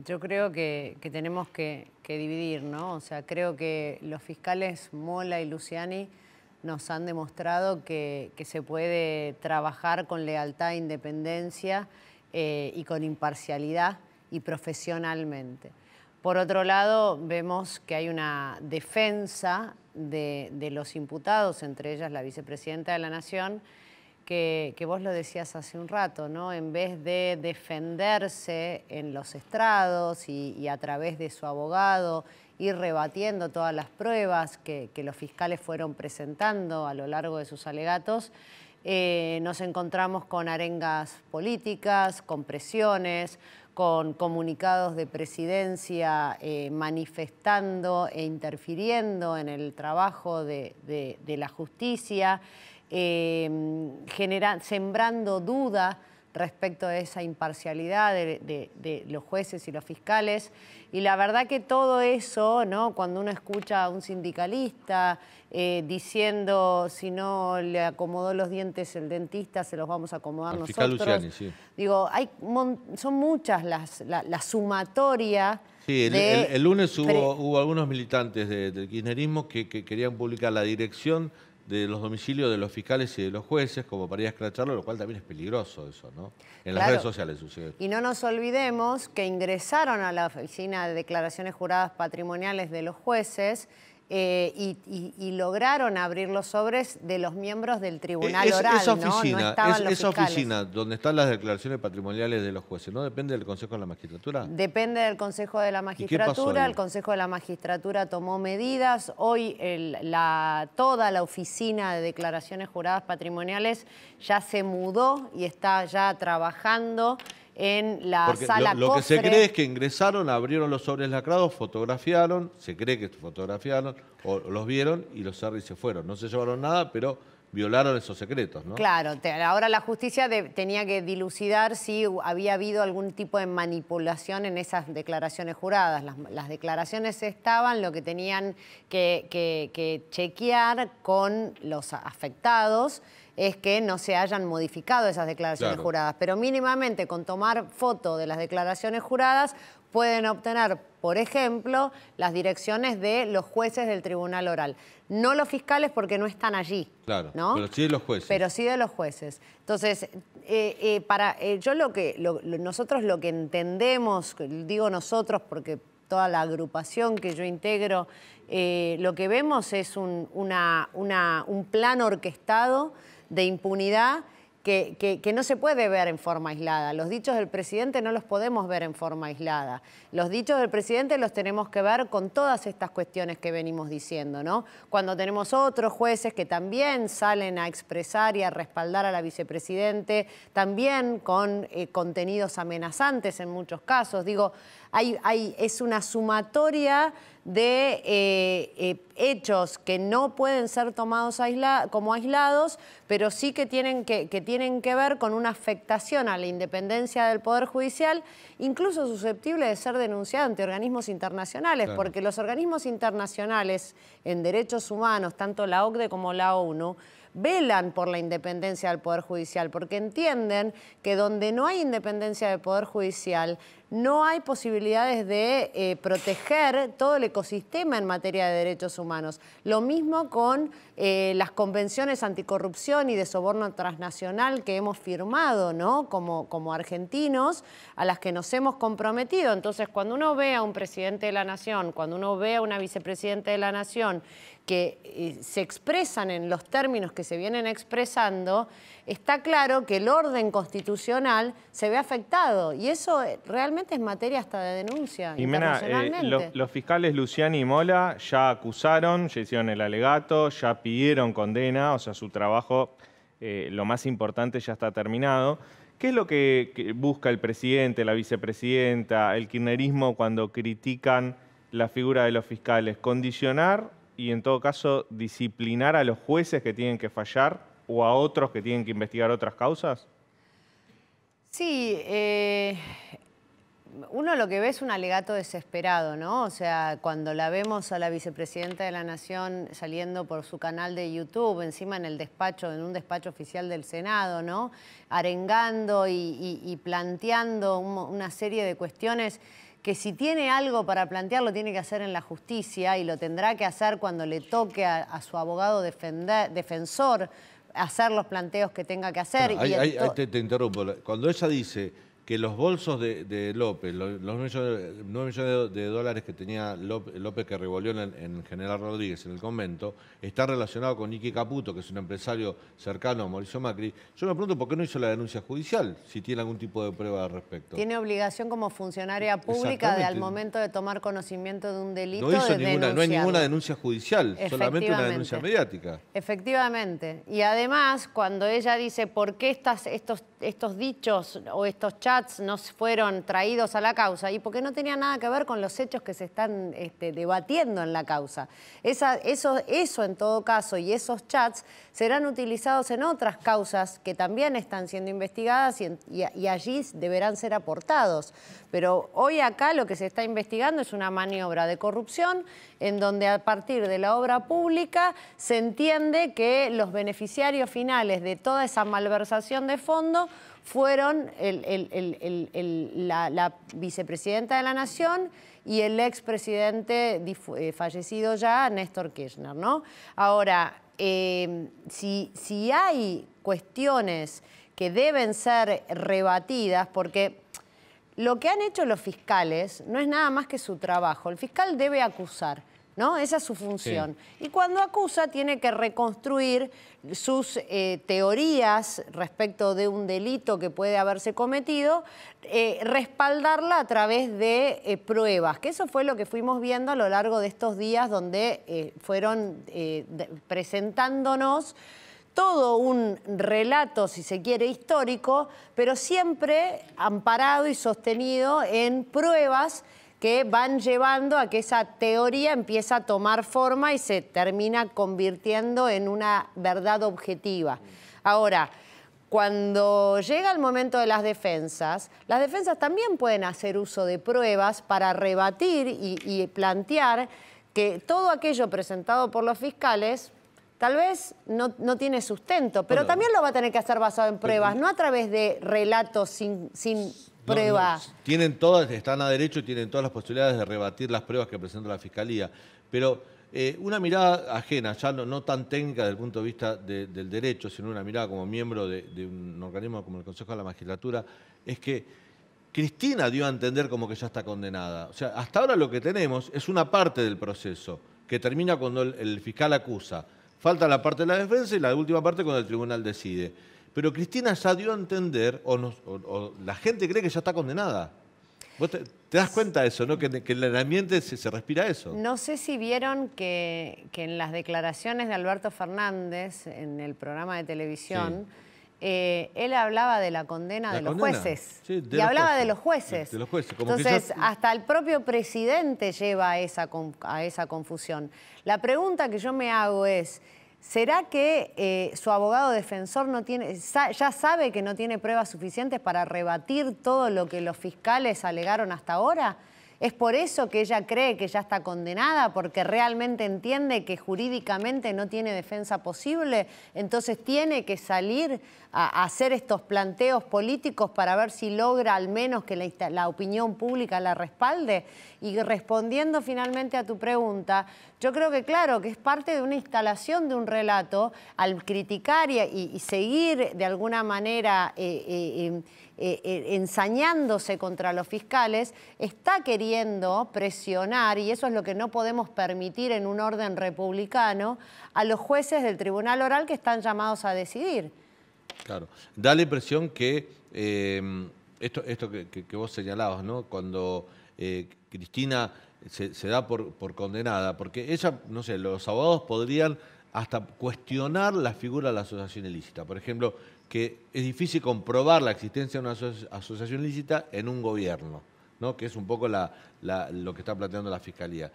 Yo creo que tenemos que dividir, ¿no? O sea, creo que los fiscales Mola y Luciani nos han demostrado que se puede trabajar con lealtad e independencia y con imparcialidad y profesionalmente. Por otro lado, vemos que hay una defensa de los imputados, entre ellas la vicepresidenta de la Nación, que vos lo decías hace un rato, ¿no? En vez de defenderse en los estrados y a través de su abogado, ir rebatiendo todas las pruebas que los fiscales fueron presentando a lo largo de sus alegatos, nos encontramos con arengas políticas, con presiones, con comunicados de presidencia manifestando e interfiriendo en el trabajo de la justicia, sembrando duda respecto a esa imparcialidad de los jueces y los fiscales. Y la verdad que todo eso, ¿no? Cuando uno escucha a un sindicalista diciendo si no le acomodó los dientes el dentista, se los vamos a acomodar nosotros. Luciani, sí. Digo, son muchas la sumatoria. Sí, el lunes hubo algunos militantes del kirchnerismo que querían publicar la dirección de los domicilios de los fiscales y de los jueces, como para ir a escracharlo, lo cual también es peligroso eso, ¿no? En las redes sociales sucede. Y no nos olvidemos que ingresaron a la oficina de declaraciones juradas patrimoniales de los jueces y lograron abrir los sobres de los miembros del tribunal oral, esa oficina, ¿no? No estaban los esa fiscales. oficina donde están las declaraciones patrimoniales de los jueces, ¿no depende del Consejo de la Magistratura? Depende del Consejo de la Magistratura. El Consejo de la Magistratura tomó medidas. Hoy toda la oficina de declaraciones juradas patrimoniales ya se mudó y está ya trabajando en la sala lo que cofre. se cree es que ingresaron, abrieron los sobres lacrados, fotografiaron, se cree que fotografiaron, o los vieron y los y se fueron. No se llevaron nada, pero violaron esos secretos, ¿no? Claro, ahora la justicia tenía que dilucidar si había habido algún tipo de manipulación en esas declaraciones juradas. Las declaraciones estaban, lo que tenían que chequear con los afectados es que no se hayan modificado esas declaraciones juradas. Pero mínimamente con tomar foto de las declaraciones juradas pueden obtener, por ejemplo, las direcciones de los jueces del tribunal oral. No los fiscales porque no están allí. Claro, ¿no? Pero sí de los jueces. Pero sí de los jueces. Entonces, nosotros lo que entendemos, digo nosotros porque toda la agrupación que yo integro, lo que vemos es un plan orquestado de impunidad que no se puede ver en forma aislada. Los dichos del presidente no los podemos ver en forma aislada. Los dichos del presidente los tenemos que ver con todas estas cuestiones que venimos diciendo, ¿no? Cuando tenemos otros jueces que también salen a expresar y a respaldar a la vicepresidente, también con contenidos amenazantes en muchos casos. Digo, es una sumatoria de hechos que no pueden ser tomados como aislados, pero sí que tienen que ver con una afectación a la independencia del Poder Judicial, incluso susceptible de ser denunciada ante organismos internacionales, porque los organismos internacionales en derechos humanos, tanto la OCDE como la ONU, velan por la independencia del Poder Judicial, porque entienden que donde no hay independencia del Poder Judicial, no hay posibilidades de proteger todo el ecosistema en materia de derechos humanos. Lo mismo con las convenciones anticorrupción y de soborno transnacional que hemos firmado, ¿no? Como argentinos, a las que nos hemos comprometido. Entonces, cuando uno ve a un presidente de la Nación, cuando uno ve a una vicepresidenta de la Nación que se expresan en los términos que se vienen expresando, está claro que el orden constitucional se ve afectado y eso realmente es materia hasta de denuncia internacionalmente. Los fiscales Luciani y Mola ya acusaron, ya hicieron el alegato, ya pidieron condena, o sea, su trabajo, lo más importante, ya está terminado. ¿Qué es lo que busca el presidente, la vicepresidenta, el kirchnerismo cuando critican la figura de los fiscales? ¿Condicionar y en todo caso disciplinar a los jueces que tienen que fallar o a otros que tienen que investigar otras causas? Sí, uno lo que ve es un alegato desesperado, ¿no? O sea, cuando la vemos a la vicepresidenta de la Nación saliendo por su canal de YouTube, encima en el despacho, en un despacho oficial del Senado, ¿no? Arengando y planteando una serie de cuestiones que si tiene algo para plantearlo tiene que hacer en la justicia y lo tendrá que hacer cuando le toque a su abogado defensor hacer los planteos que tenga que hacer. Bueno, te interrumpo. Cuando ella dice que los bolsos de López, los 9 millones de dólares que tenía López que revolvió en General Rodríguez en el convento, está relacionado con Nicky Caputo, que es un empresario cercano a Mauricio Macri, yo me pregunto por qué no hizo la denuncia judicial, si tiene algún tipo de prueba al respecto. Tiene obligación como funcionaria pública de al momento de tomar conocimiento de un delito no hizo de no hay ninguna denuncia judicial, solamente una denuncia mediática. Efectivamente. Y además, cuando ella dice por qué estos dichos o estos chats no fueron traídos a la causa, y porque no tenía nada que ver con los hechos que se están debatiendo en la causa. Eso en todo caso y esos chats serán utilizados en otras causas que también están siendo investigadas y allí deberán ser aportados. Pero hoy acá lo que se está investigando es una maniobra de corrupción en donde a partir de la obra pública se entiende que los beneficiarios finales de toda esa malversación de fondo fueron la vicepresidenta de la Nación y el expresidente fallecido ya, Néstor Kirchner, ¿no? Ahora, si hay cuestiones que deben ser rebatidas, porque lo que han hecho los fiscales no es nada más que su trabajo. El fiscal debe acusar, ¿no? Esa es su función. Sí. Y cuando acusa tiene que reconstruir sus teorías respecto de un delito que puede haberse cometido, respaldarla a través de pruebas, que eso fue lo que fuimos viendo a lo largo de estos días donde fueron presentándonos todo un relato, si se quiere, histórico, pero siempre amparado y sostenido en pruebas que van llevando a que esa teoría empieza a tomar forma y se termina convirtiendo en una verdad objetiva. Ahora, cuando llega el momento de las defensas también pueden hacer uso de pruebas para rebatir y plantear que todo aquello presentado por los fiscales tal vez no tiene sustento, pero también lo va a tener que hacer basado en pruebas, no a través de relatos sin prueba. Tienen todas, están a derecho y tienen todas las posibilidades de rebatir las pruebas que presenta la Fiscalía. Pero una mirada ajena, ya no tan técnica desde el punto de vista del derecho, sino una mirada como miembro de un organismo como el Consejo de la Magistratura, es que Cristina dio a entender como que ya está condenada. O sea, hasta ahora lo que tenemos es una parte del proceso, que termina cuando el fiscal acusa. Falta la parte de la defensa y la última parte cuando el tribunal decide. Pero Cristina ya dio a entender, o la gente cree que ya está condenada. ¿Vos te das cuenta de eso, no? Que en el ambiente se respira eso. No sé si vieron que en las declaraciones de Alberto Fernández, en el programa de televisión, él hablaba de la condena de los jueces. Sí, y hablaba de los jueces. De los jueces. Como entonces, hasta el propio presidente lleva a esa confusión. La pregunta que yo me hago es, ¿será que su abogado defensor ya sabe que no tiene pruebas suficientes para rebatir todo lo que los fiscales alegaron hasta ahora? ¿Es por eso que ella cree que ya está condenada? ¿Porque realmente entiende que jurídicamente no tiene defensa posible? Entonces tiene que salir a hacer estos planteos políticos para ver si logra al menos que la opinión pública la respalde. Y respondiendo finalmente a tu pregunta, yo creo que claro, que es parte de una instalación de un relato al criticar y seguir de alguna manera ensañándose contra los fiscales, está queriendo presionar, y eso es lo que no podemos permitir en un orden republicano, a los jueces del Tribunal Oral que están llamados a decidir. Claro, da la impresión que esto que vos señalabas, ¿no? Cuando Cristina se da por condenada, porque ella, no sé, los abogados podrían hasta cuestionar la figura de la asociación ilícita. Por ejemplo, que es difícil comprobar la existencia de una asociación ilícita en un gobierno, ¿no? Que es un poco lo que está planteando la Fiscalía.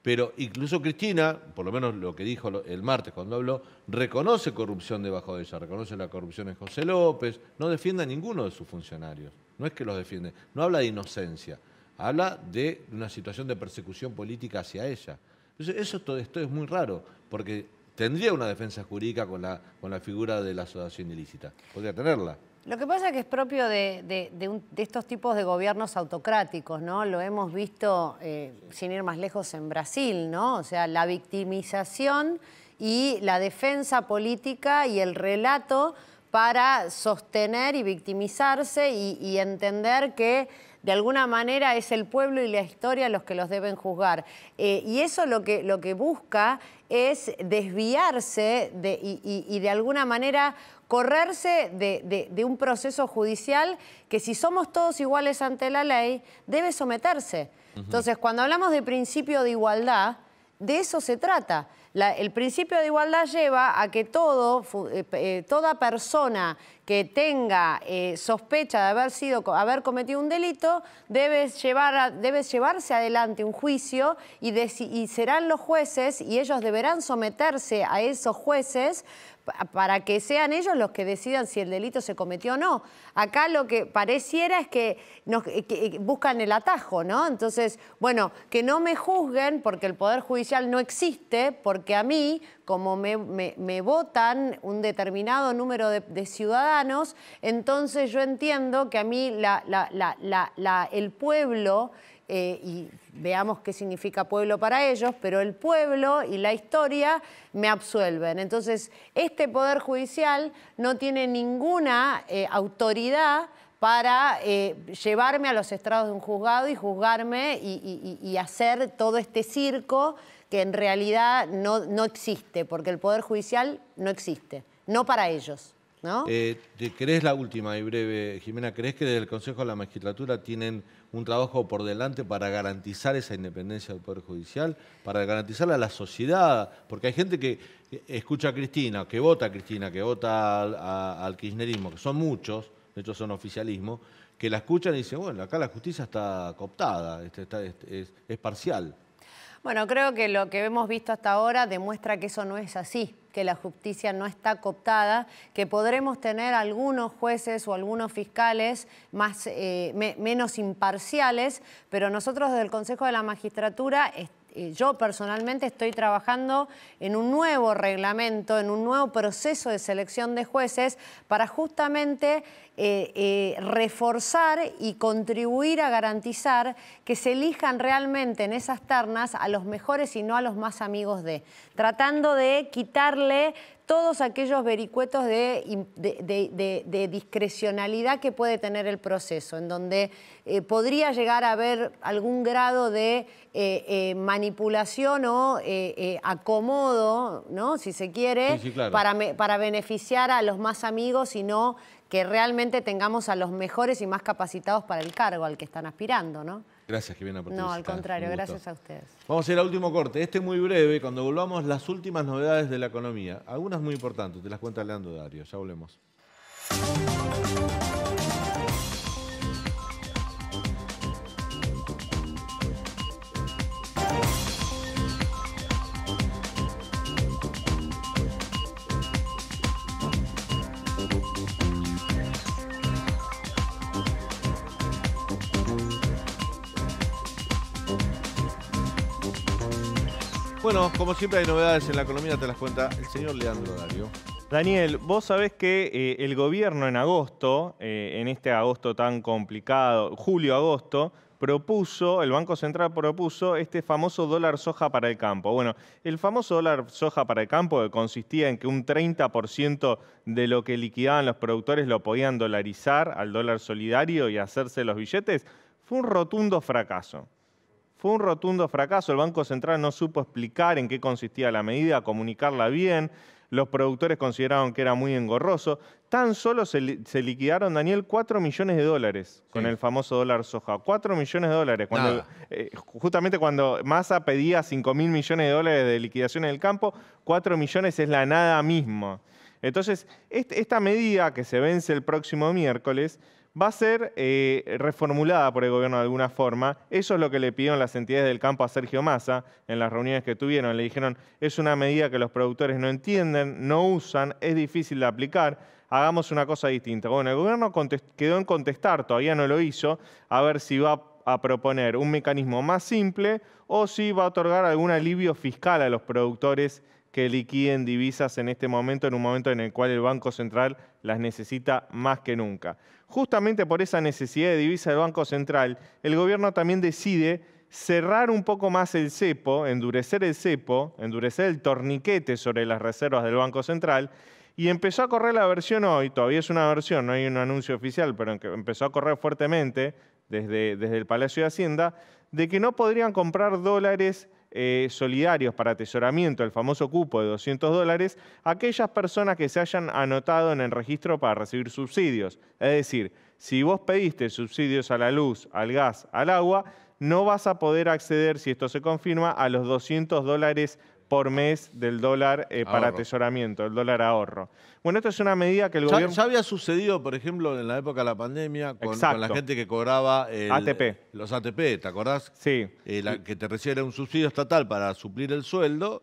Pero incluso Cristina, por lo menos lo que dijo el martes cuando habló, reconoce corrupción debajo de ella, reconoce la corrupción en José López, no defiende a ninguno de sus funcionarios, no es que los defiende, no habla de inocencia, habla de una situación de persecución política hacia ella. Entonces, todo esto es muy raro, porque tendría una defensa jurídica con la figura de la asociación ilícita, podría tenerla. Lo que pasa es que es propio de estos tipos de gobiernos autocráticos, ¿no? Lo hemos visto, sin ir más lejos, en Brasil, ¿no? O sea, la victimización y la defensa política y el relato para sostener y victimizarse y entender que de alguna manera es el pueblo y la historia los que los deben juzgar. Y eso lo que busca es desviarse y de alguna manera correrse de un proceso judicial que, si somos todos iguales ante la ley, debe someterse. Entonces, cuando hablamos de principio de igualdad, de eso se trata. El principio de igualdad lleva a que toda persona que tenga sospecha de haber cometido un delito debe llevarse adelante un juicio y serán los jueces, y ellos deberán someterse a esos jueces para que sean ellos los que decidan si el delito se cometió o no. Acá lo que pareciera es que buscan el atajo, ¿no? Entonces, bueno, que no me juzguen porque el Poder Judicial no existe, porque a mí, como me votan un determinado número de ciudadanos, entonces yo entiendo que a mí el pueblo, y veamos qué significa pueblo para ellos, pero el pueblo y la historia me absuelven. Entonces, este Poder Judicial no tiene ninguna autoridad para llevarme a los estrados de un juzgado y juzgarme y hacer todo este circo que en realidad no existe, porque el Poder Judicial no existe, no para ellos, ¿no? ¿Crees, la última y breve, Jimena, crees que desde el Consejo de la Magistratura tienen un trabajo por delante para garantizar esa independencia del Poder Judicial, para garantizarla a la sociedad? Porque hay gente que escucha a Cristina, que vota al kirchnerismo, que son muchos, de hecho son oficialismo, que la escuchan y dicen, bueno, acá la justicia está cooptada, es parcial. Bueno, creo que lo que hemos visto hasta ahora demuestra que eso no es así, que la justicia no está cooptada, que podremos tener algunos jueces o algunos fiscales menos imparciales, pero nosotros desde el Consejo de la Magistratura, yo personalmente estoy trabajando en un nuevo reglamento, en un nuevo proceso de selección de jueces para justamente reforzar y contribuir a garantizar que se elijan realmente en esas ternas a los mejores y no a los más amigos tratando de quitarle todos aquellos vericuetos de discrecionalidad que puede tener el proceso, en donde podría llegar a haber algún grado de manipulación o acomodo, ¿no? Si se quiere, sí, claro, para beneficiar a los más amigos y no que realmente tengamos a los mejores y más capacitados para el cargo al que están aspirando, ¿no? Gracias, Jimena, por No, al contrario, gracias a ustedes. Vamos a ir al último corte. Este es muy breve. Cuando volvamos, las últimas novedades de la economía. Algunas muy importantes, te las cuenta Leandro Dario. Ya volvemos. Bueno, como siempre hay novedades en la economía, te las cuenta el señor Leandro Dario. Daniel, vos sabés que el gobierno en agosto, en este agosto tan complicado, julio-agosto, el Banco Central propuso este famoso dólar soja para el campo. Bueno, el famoso dólar soja para el campo, que consistía en que un 30% de lo que liquidaban los productores lo podían dolarizar al dólar solidario y hacerse los billetes, fue un rotundo fracaso. Fue un rotundo fracaso. El Banco Central no supo explicar en qué consistía la medida, comunicarla bien. Los productores consideraron que era muy engorroso. Tan solo se liquidaron, Daniel, 4 millones de dólares con el famoso dólar soja. 4 millones de dólares. Justamente cuando Massa pedía 5.000 millones de dólares de liquidación en el campo, 4 millones es la nada misma. Entonces, esta medida que se vence el próximo miércoles va a ser reformulada por el gobierno de alguna forma. Eso es lo que le pidieron las entidades del campo a Sergio Massa en las reuniones que tuvieron. Le dijeron, es una medida que los productores no entienden, no usan, es difícil de aplicar, hagamos una cosa distinta. Bueno, el gobierno quedó en contestar, todavía no lo hizo, a ver si va a proponer un mecanismo más simple o si va a otorgar algún alivio fiscal a los productores que liquiden divisas en este momento, en un momento en el cual el Banco Central las necesita más que nunca. Justamente por esa necesidad de divisa del Banco Central, el gobierno también decide cerrar un poco más el cepo, endurecer el torniquete sobre las reservas del Banco Central, y empezó a correr la versión hoy, todavía es una versión, no hay un anuncio oficial, pero empezó a correr fuertemente desde el Palacio de Hacienda, de que no podrían comprar dólares solidarios para atesoramiento, el famoso cupo de $200, aquellas personas que se hayan anotado en el registro para recibir subsidios. Es decir, si vos pediste subsidios a la luz, al gas, al agua, no vas a poder acceder, si esto se confirma, a los $200 por mes del dólar para atesoramiento, el dólar ahorro. Bueno, esto es una medida que el gobierno... Ya había sucedido, por ejemplo, en la época de la pandemia, con la gente que cobraba los ATP, ¿te acordás? Sí. Que te recibiera un subsidio estatal para suplir el sueldo,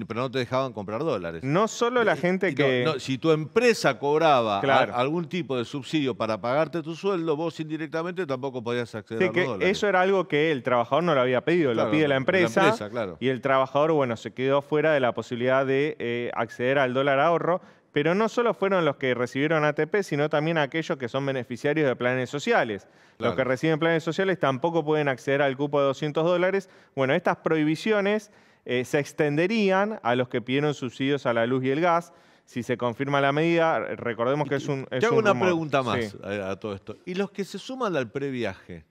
pero no te dejaban comprar dólares. No solo la gente que... si tu empresa cobraba algún tipo de subsidio para pagarte tu sueldo, vos indirectamente tampoco podías acceder a los dólares. Eso era algo que el trabajador no lo había pedido, lo pide la empresa, y el trabajador, bueno, se quedó fuera de la posibilidad de acceder al dólar ahorro. Pero no solo fueron los que recibieron ATP, sino también aquellos que son beneficiarios de planes sociales. Los que reciben planes sociales tampoco pueden acceder al cupo de $200. Bueno, estas prohibiciones se extenderían a los que pidieron subsidios a la luz y el gas. Si se confirma la medida, recordemos que es un Te hago una pregunta más a todo esto. ¿Y los que se suman al previaje,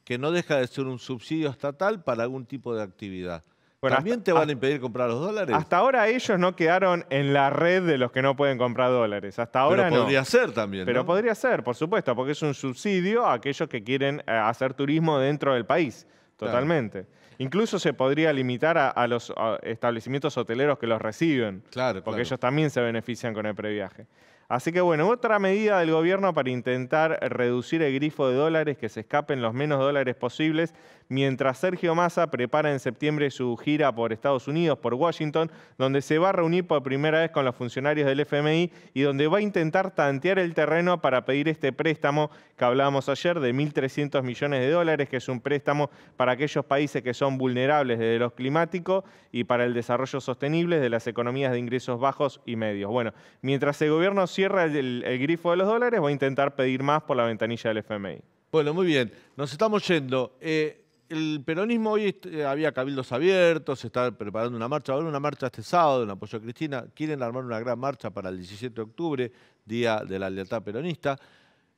que no deja de ser un subsidio estatal para algún tipo de actividad? Bueno, ¿también te van a impedir comprar los dólares? Hasta ahora ellos no quedaron en la red de los que no pueden comprar dólares. Hasta ahora Pero podría ser también, Pero podría ser, por supuesto, porque es un subsidio a aquellos que quieren hacer turismo dentro del país. Totalmente. Incluso se podría limitar a los establecimientos hoteleros que los reciben. Porque ellos también se benefician con el previaje. Así que bueno, otra medida del gobierno para intentar reducir el grifo de dólares, que se escapen los menos dólares posibles, mientras Sergio Massa prepara en septiembre su gira por Estados Unidos, por Washington, donde se va a reunir por primera vez con los funcionarios del FMI y donde va a intentar tantear el terreno para pedir este préstamo que hablábamos ayer de 1.300 millones de dólares, que es un préstamo para aquellos países que son vulnerables desde lo climático y para el desarrollo sostenible de las economías de ingresos bajos y medios. Bueno, mientras el gobierno cierra el grifo de los dólares, va a intentar pedir más por la ventanilla del FMI. Bueno, muy bien. Nos estamos yendo. El peronismo hoy había cabildos abiertos, se está preparando una marcha. Va a haber una marcha este sábado en apoyo a Cristina. Quieren armar una gran marcha para el 17 de octubre, Día de la Lealtad Peronista.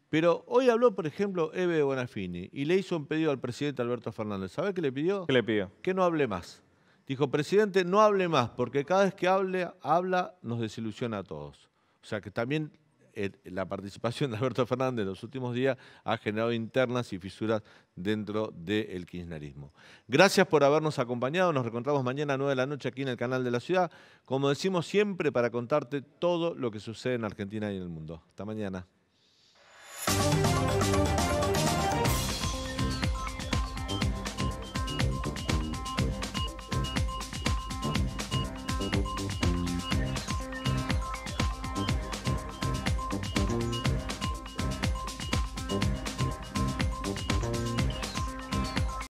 Pero hoy habló, por ejemplo, Eve Bonafini y le hizo un pedido al presidente Alberto Fernández. ¿Sabe qué le pidió? ¿Qué le pidió? Que no hable más. Dijo, presidente, no hable más, porque cada vez que habla nos desilusiona a todos. O sea que también la participación de Alberto Fernández en los últimos días ha generado internas y fisuras dentro del kirchnerismo. Gracias por habernos acompañado. Nos reencontramos mañana a 9 de la noche aquí en el canal de la ciudad. Como decimos siempre, para contarte todo lo que sucede en Argentina y en el mundo. Hasta mañana.